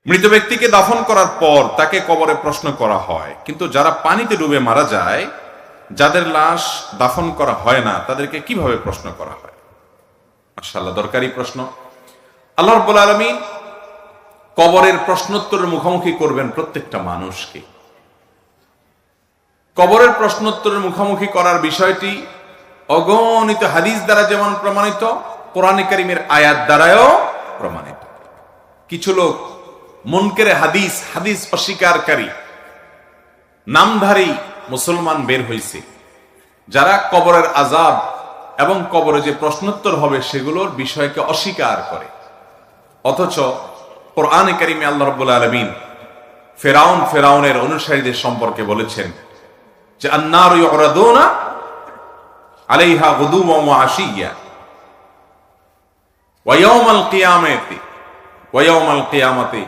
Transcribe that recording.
মৃত ব্যক্তিকে দাফন করার পর তাকে কবরে প্রশ্ন করা হয়, কিন্তু যারা পানিতে ডুবে মারা যায়, যাদের লাশ দাফন করা হয় না, তাদেরকে কিভাবে প্রশ্ন করা হয়? মাশাআল্লাহ, দরকারি প্রশ্ন। আল্লাহ রাব্বুল আলামিন কবরের প্রশ্নোত্তরের মুখোমুখি করবেন প্রত্যেকটা মানুষকে। কবরের প্রশ্নোত্তরের মুখোমুখি করার বিষয়টি অগণিত হাদিস দ্বারা যেমন প্রমাণিত, কোরআনে কারীমের আয়াত দ্বারাও প্রমাণিত। কিছু লোক মুনকেরে হাদিস, হাদিস অস্বীকারী নামধারী মুসলমান বের হয়েছে, যারা কবরের আযাব এবং কবরে যে প্রশ্নোত্তর হবে সেগুলোর বিষয়কে অস্বীকার করে। অথচ কোরআনে কারীমে আল্লাহ রাব্বুল আলামিন ফেরাউনের অনুসারীদের সম্পর্কে বলেছেন যে আন-নারু ইউরাদুনা আলাইহা গুদুওয়ান ওয়া আশিয়্যা ওয়া ইয়াওমাল কিয়ামাতি